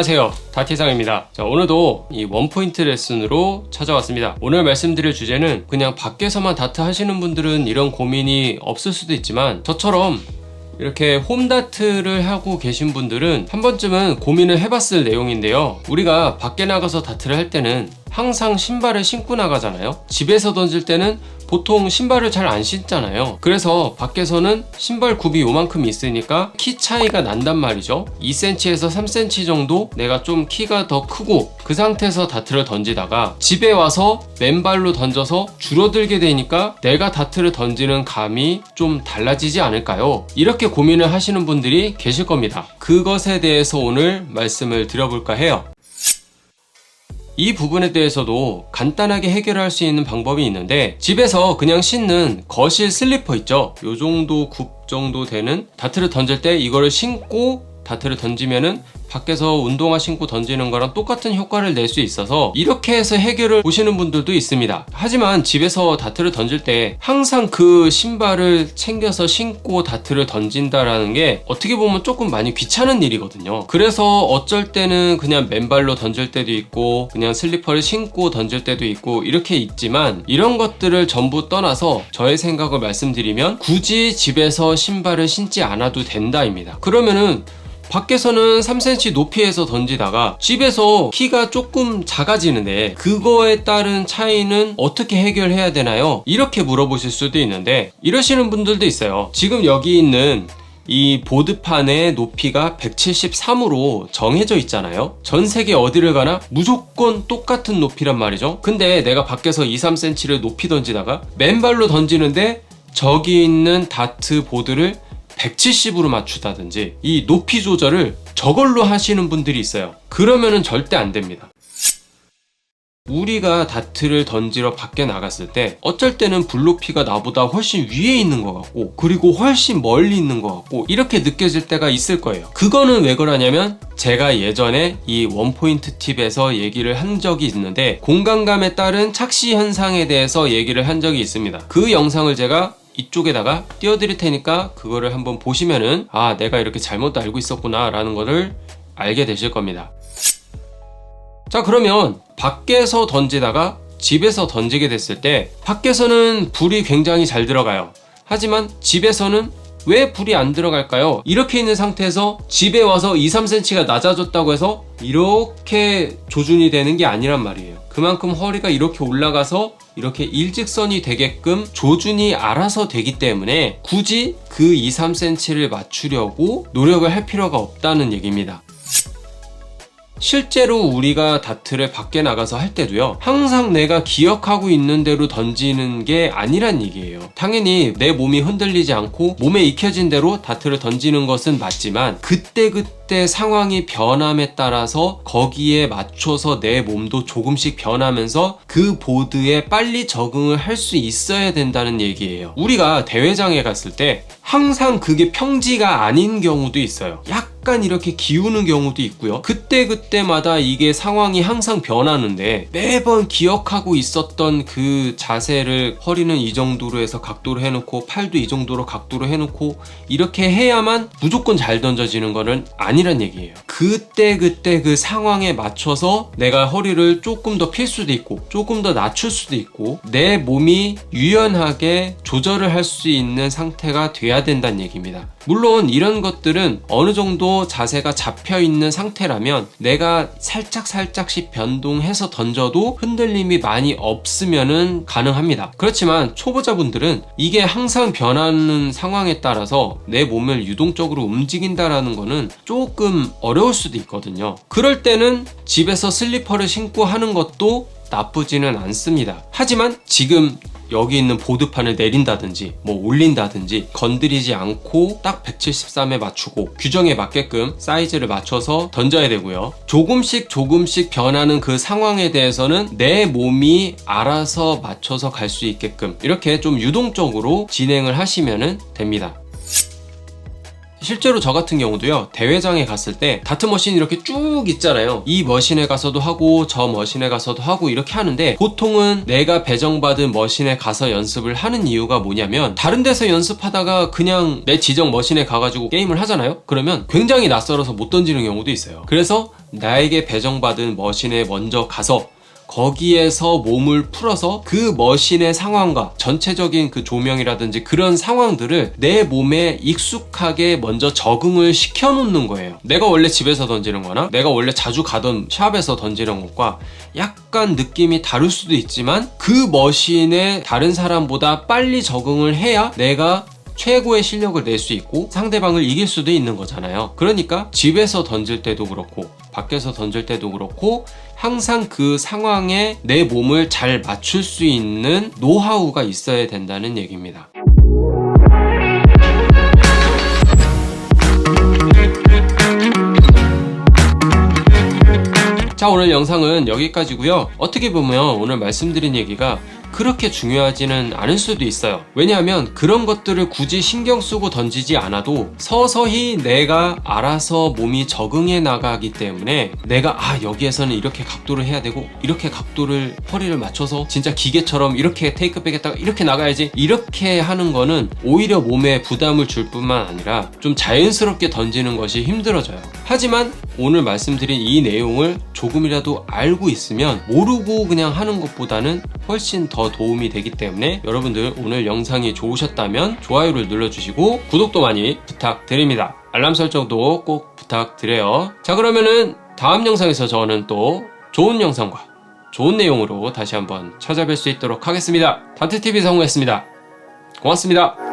안녕하세요, 다티상입니다. 자, 오늘도 이 원포인트 레슨으로 찾아왔습니다. 오늘 말씀드릴 주제는 그냥 밖에서만 다트 하시는 분들은 이런 고민이 없을 수도 있지만 저처럼 이렇게 홈다트를 하고 계신 분들은 한 번쯤은 고민을 해봤을 내용인데요. 우리가 밖에 나가서 다트를 할 때는 항상 신발을 신고 나가잖아요. 집에서 던질 때는 보통 신발을 잘 안 신잖아요. 그래서 밖에서는 신발 굽이 요만큼 있으니까 키 차이가 난단 말이죠. 2cm에서 3cm 정도 내가 좀 키가 더 크고 그 상태에서 다트를 던지다가 집에 와서 맨발로 던져서 줄어들게 되니까 내가 다트를 던지는 감이 좀 달라지지 않을까요? 이렇게 고민을 하시는 분들이 계실 겁니다. 그것에 대해서 오늘 말씀을 드려볼까 해요. 이 부분에 대해서도 간단하게 해결할 수 있는 방법이 있는데, 집에서 그냥 신는 거실 슬리퍼 있죠? 요 정도 굽 정도 되는 다트를 던질 때 이거를 신고 다트를 던지면은 밖에서 운동화 신고 던지는 거랑 똑같은 효과를 낼 수 있어서 이렇게 해서 해결을 보시는 분들도 있습니다. 하지만 집에서 다트를 던질 때 항상 그 신발을 챙겨서 신고 다트를 던진다라는 게 어떻게 보면 조금 많이 귀찮은 일이거든요. 그래서 어쩔 때는 그냥 맨발로 던질 때도 있고 그냥 슬리퍼를 신고 던질 때도 있고 이렇게 있지만, 이런 것들을 전부 떠나서 저의 생각을 말씀드리면 굳이 집에서 신발을 신지 않아도 된다입니다. 그러면은 밖에서는 3cm 높이에서 던지다가 집에서 키가 조금 작아지는데 그거에 따른 차이는 어떻게 해결해야 되나요? 이렇게 물어보실 수도 있는데, 이러시는 분들도 있어요. 지금 여기 있는 이 보드판의 높이가 173으로 정해져 있잖아요. 전 세계 어디를 가나 무조건 똑같은 높이란 말이죠. 근데 내가 밖에서 2, 3cm를 높이 던지다가 맨발로 던지는데 저기 있는 다트 보드를 170으로 맞추다든지 이 높이 조절을 저걸로 하시는 분들이 있어요. 그러면은 절대 안 됩니다. 우리가 다트를 던지러 밖에 나갔을 때 어쩔 때는 볼 높이가 나보다 훨씬 위에 있는 것 같고 그리고 훨씬 멀리 있는 것 같고 이렇게 느껴질 때가 있을 거예요. 그거는 왜 그러냐면 제가 예전에 이 원포인트 팁에서 얘기를 한 적이 있는데, 공간감에 따른 착시 현상에 대해서 얘기를 한 적이 있습니다. 그 영상을 제가 이쪽에다가 띄워드릴 테니까 그거를 한번 보시면은 아, 내가 이렇게 잘못 알고 있었구나 라는 거를 알게 되실 겁니다. 자, 그러면 밖에서 던지다가 집에서 던지게 됐을 때 밖에서는 불이 굉장히 잘 들어가요. 하지만 집에서는 왜 불이 안 들어갈까요? 이렇게 있는 상태에서 집에 와서 2, 3cm가 낮아졌다고 해서 이렇게 조준이 되는 게 아니란 말이에요. 그만큼 허리가 이렇게 올라가서 이렇게 일직선이 되게끔 조준이 알아서 되기 때문에 굳이 그 2, 3cm를 맞추려고 노력을 할 필요가 없다는 얘기입니다. 실제로 우리가 다트를 밖에 나가서 할 때도요, 항상 내가 기억하고 있는 대로 던지는 게 아니란 얘기예요. 당연히 내 몸이 흔들리지 않고 몸에 익혀진 대로 다트를 던지는 것은 맞지만 그때 상황이 변함에 따라서 거기에 맞춰서 내 몸도 조금씩 변하면서 그 보드에 빨리 적응을 할 수 있어야 된다는 얘기예요. 우리가 대회장에 갔을 때 항상 그게 평지가 아닌 경우도 있어요. 약간 이렇게 기우는 경우도 있고요. 그때마다 이게 상황이 항상 변하는데 매번 기억하고 있었던 그 자세를 허리는 이 정도로 해서 각도로 해놓고 팔도 이 정도로 각도로 해놓고 이렇게 해야만 무조건 잘 던져지는 거는 아니란 얘기예요. 그때 그 상황에 맞춰서 내가 허리를 조금 더 필 수도 있고 조금 더 낮출 수도 있고 내 몸이 유연하게 조절을 할 수 있는 상태가 돼야 된다는 얘기입니다. 물론 이런 것들은 어느 정도 자세가 잡혀 있는 상태라면 내가 살짝씩 변동해서 던져도 흔들림이 많이 없으면은 가능합니다. 그렇지만 초보자분들은 이게 항상 변하는 상황에 따라서 내 몸을 유동적으로 움직인다라는 거는 조금 어려울 수도 있거든요. 그럴 때는 집에서 슬리퍼를 신고 하는 것도 나쁘지는 않습니다. 하지만 지금 여기 있는 보드판을 내린다든지 뭐 올린다든지 건드리지 않고 딱 173에 맞추고 규정에 맞게끔 사이즈를 맞춰서 던져야 되고요. 조금씩 변하는 그 상황에 대해서는 내 몸이 알아서 맞춰서 갈 수 있게끔 이렇게 좀 유동적으로 진행을 하시면 됩니다. 실제로 저 같은 경우도요, 대회장에 갔을 때 다트 머신이 이렇게 쭉 있잖아요. 이 머신에 가서도 하고 저 머신에 가서도 하고 이렇게 하는데, 보통은 내가 배정받은 머신에 가서 연습을 하는 이유가 뭐냐면 다른 데서 연습하다가 그냥 내 지정 머신에 가가지고 게임을 하잖아요. 그러면 굉장히 낯설어서 못 던지는 경우도 있어요. 그래서 나에게 배정받은 머신에 먼저 가서 거기에서 몸을 풀어서 그 머신의 상황과 전체적인 그 조명이라든지 그런 상황들을 내 몸에 익숙하게 먼저 적응을 시켜 놓는 거예요. 내가 원래 집에서 던지는 거나 내가 원래 자주 가던 샵에서 던지는 것과 약간 느낌이 다를 수도 있지만 그 머신에 다른 사람보다 빨리 적응을 해야 내가 최고의 실력을 낼 수 있고 상대방을 이길 수도 있는 거잖아요. 그러니까 집에서 던질 때도 그렇고 밖에서 던질 때도 그렇고 항상 그 상황에 내 몸을 잘 맞출 수 있는 노하우가 있어야 된다는 얘기입니다. 자, 오늘 영상은 여기까지고요. 어떻게 보면 오늘 말씀드린 얘기가 그렇게 중요하지는 않을 수도 있어요. 왜냐하면 그런 것들을 굳이 신경 쓰고 던지지 않아도 서서히 내가 알아서 몸이 적응해 나가기 때문에 내가 여기에서는 이렇게 각도를 해야 되고 이렇게 각도를 허리를 맞춰서 진짜 기계처럼 이렇게 테이크백 했다가 이렇게 나가야지, 이렇게 하는 거는 오히려 몸에 부담을 줄 뿐만 아니라 좀 자연스럽게 던지는 것이 힘들어져요. 하지만 오늘 말씀드린 이 내용을 조금이라도 알고 있으면 모르고 그냥 하는 것보다는 훨씬 더 도움이 되기 때문에 여러분들 오늘 영상이 좋으셨다면 좋아요를 눌러주시고 구독도 많이 부탁드립니다. 알람 설정도 꼭 부탁드려요. 자, 그러면은 다음 영상에서 저는 또 좋은 영상과 좋은 내용으로 다시 한번 찾아뵐 수 있도록 하겠습니다. 다트TV 성우였습니다. 고맙습니다.